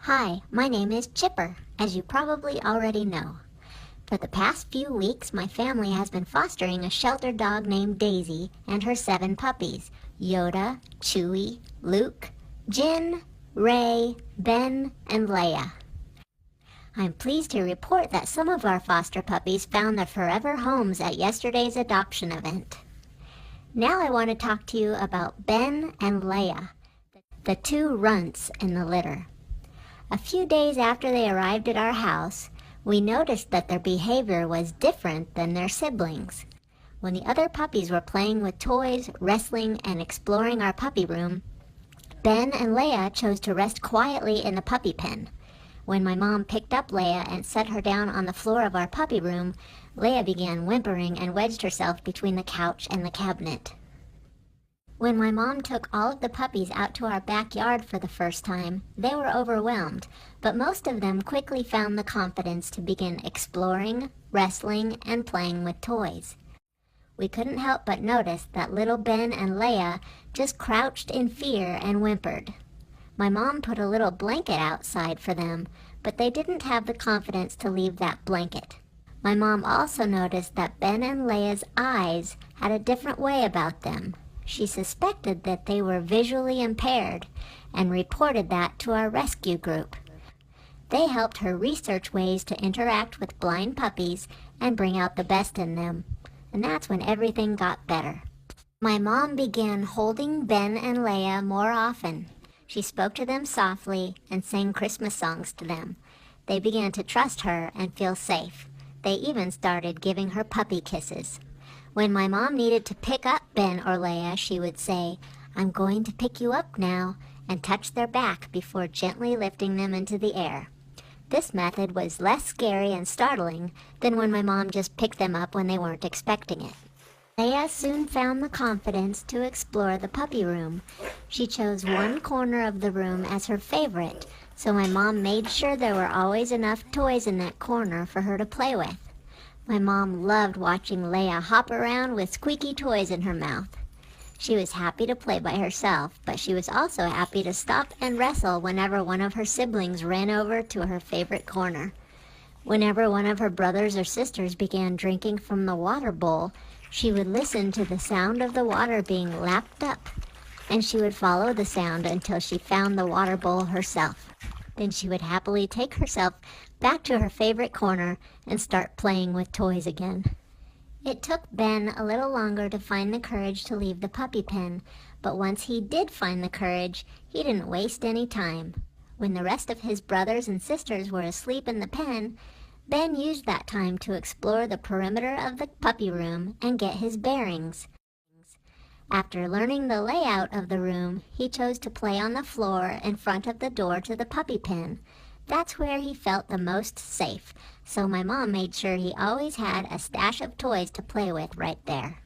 Hi, my name is Chipper, as you probably already know. For the past few weeks, my family has been fostering a shelter dog named Daisy and her 7 puppies, Yoda, Chewy, Luke, Jin, Ray, Ben, and Leia. I'm pleased to report that some of our foster puppies found their forever homes at yesterday's adoption event. Now I want to talk to you about Ben and Leia, the 2 runts in the litter. A few days after they arrived at our house, we noticed that their behavior was different than their siblings. When the other puppies were playing with toys, wrestling, and exploring our puppy room, Ben and Leia chose to rest quietly in the puppy pen. When my mom picked up Leia and set her down on the floor of our puppy room, Leia began whimpering and wedged herself between the couch and the cabinet. When my mom took all of the puppies out to our backyard for the first time, they were overwhelmed, but most of them quickly found the confidence to begin exploring, wrestling, and playing with toys. We couldn't help but notice that little Ben and Leia just crouched in fear and whimpered. My mom put a little blanket outside for them, but they didn't have the confidence to leave that blanket. My mom also noticed that Ben and Leia's eyes had a different way about them. She suspected that they were visually impaired and reported that to our rescue group. They helped her research ways to interact with blind puppies and bring out the best in them, and that's when everything got better. My mom began holding Ben and Leia more often. She spoke to them softly and sang Christmas songs to them. They began to trust her and feel safe. They even started giving her puppy kisses. When my mom needed to pick up Ben or Leia, she would say, "I'm going to pick you up now," and touch their back before gently lifting them into the air. This method was less scary and startling than when my mom just picked them up when they weren't expecting it. Leia soon found the confidence to explore the puppy room. She chose one corner of the room as her favorite, so my mom made sure there were always enough toys in that corner for her to play with. My mom loved watching Leia hop around with squeaky toys in her mouth. She was happy to play by herself, but she was also happy to stop and wrestle whenever one of her siblings ran over to her favorite corner. Whenever one of her brothers or sisters began drinking from the water bowl, she would listen to the sound of the water being lapped up, and she would follow the sound until she found the water bowl herself. Then she would happily take herself back to her favorite corner and start playing with toys again. It took Ben a little longer to find the courage to leave the puppy pen, but once he did find the courage, he didn't waste any time. When the rest of his brothers and sisters were asleep in the pen, Ben used that time to explore the perimeter of the puppy room and get his bearings. After learning the layout of the room, he chose to play on the floor in front of the door to the puppy pen. That's where he felt the most safe, so my mom made sure he always had a stash of toys to play with right there.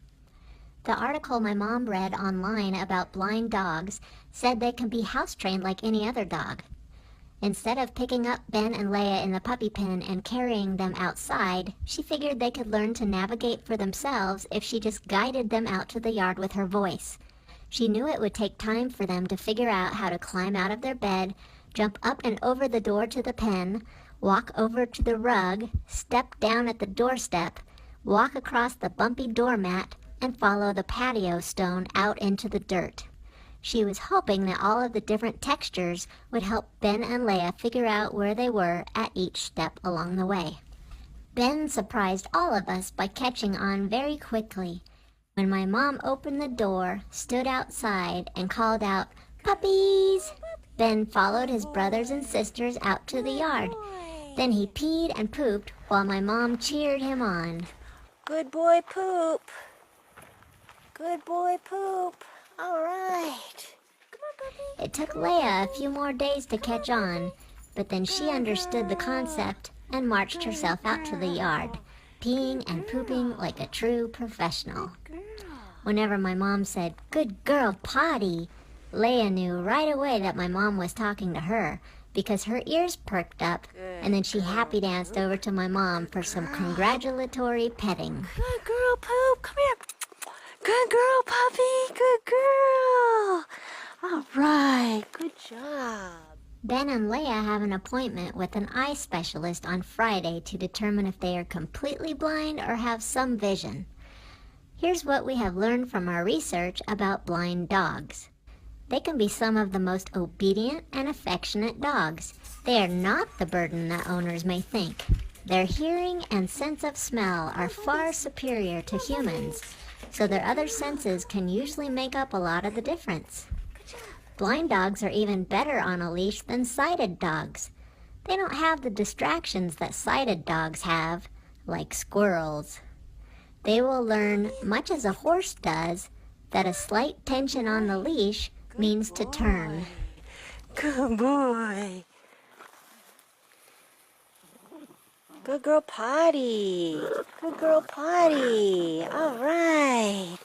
The article my mom read online about blind dogs said they can be house-trained like any other dog. Instead of picking up Ben and Leia in the puppy pen and carrying them outside, she figured they could learn to navigate for themselves if she just guided them out to the yard with her voice. She knew it would take time for them to figure out how to climb out of their bed, jump up and over the door to the pen, walk over to the rug, step down at the doorstep, walk across the bumpy doormat, and follow the patio stone out into the dirt. She was hoping that all of the different textures would help Ben and Leia figure out where they were at each step along the way. Ben surprised all of us by catching on very quickly. When my mom opened the door, stood outside, and called out, "Puppies!" Ben followed his brothers and sisters out to the yard. Then he peed and pooped while my mom cheered him on. Good boy, Poop. Good boy, Poop. All right. Come on, puppy. It took Leia a few more days to catch on, but then she understood the concept and marched herself out to the yard, peeing and pooping like a true professional. Whenever my mom said, "Good girl, Potty," Leia knew right away that my mom was talking to her because her ears perked up, and then she happy danced over to my mom for some congratulatory petting. Good girl, Poop. Come here. Good girl, puppy. Good girl. All right. Good job. Ben and Leia have an appointment with an eye specialist on Friday to determine if they are completely blind or have some vision. Here's what we have learned from our research about blind dogs. They can be some of the most obedient and affectionate dogs. They are not the burden that owners may think. Their hearing and sense of smell are far superior to humans, so their other senses can usually make up a lot of the difference. Blind dogs are even better on a leash than sighted dogs. They don't have the distractions that sighted dogs have, like squirrels. They will learn, much as a horse does, that a slight tension on the leash means to turn. Good boy. Good girl potty. Good girl potty. All right.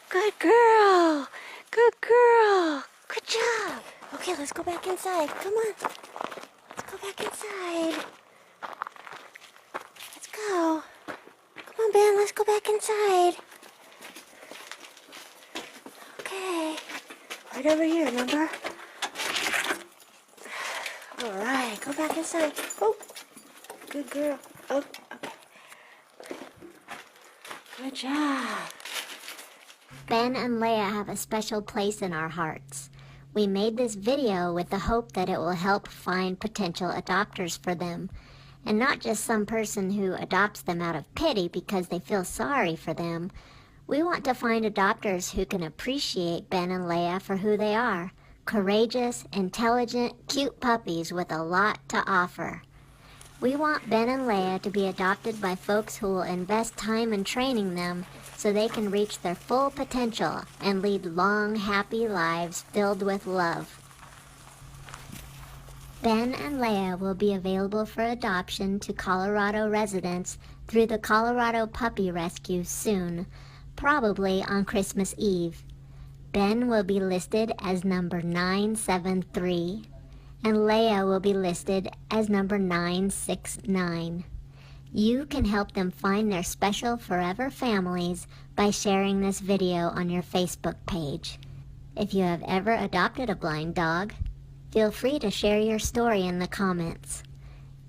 Good girl. Good girl. Good job. Okay, let's go back inside. Come on. Let's go back inside. Let's go. Come on, Ben. Let's go back inside. Okay. Right over here, remember? All right. Go back inside. Oh. Good girl. Oh, okay. Good job. Ben and Leia have a special place in our hearts. We made this video with the hope that it will help find potential adopters for them, and not just some person who adopts them out of pity because they feel sorry for them. We want to find adopters who can appreciate Ben and Leia for who they are, courageous, intelligent, cute puppies with a lot to offer. We want Ben and Leia to be adopted by folks who will invest time in training them so they can reach their full potential and lead long, happy lives filled with love. Ben and Leia will be available for adoption to Colorado residents through the Colorado Puppy Rescue soon, probably on Christmas Eve. Ben will be listed as number 973. And Leia will be listed as number 969. You can help them find their special forever families by sharing this video on your Facebook page. If you have ever adopted a blind dog, feel free to share your story in the comments.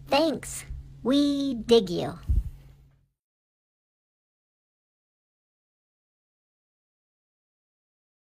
Thanks! We dig you!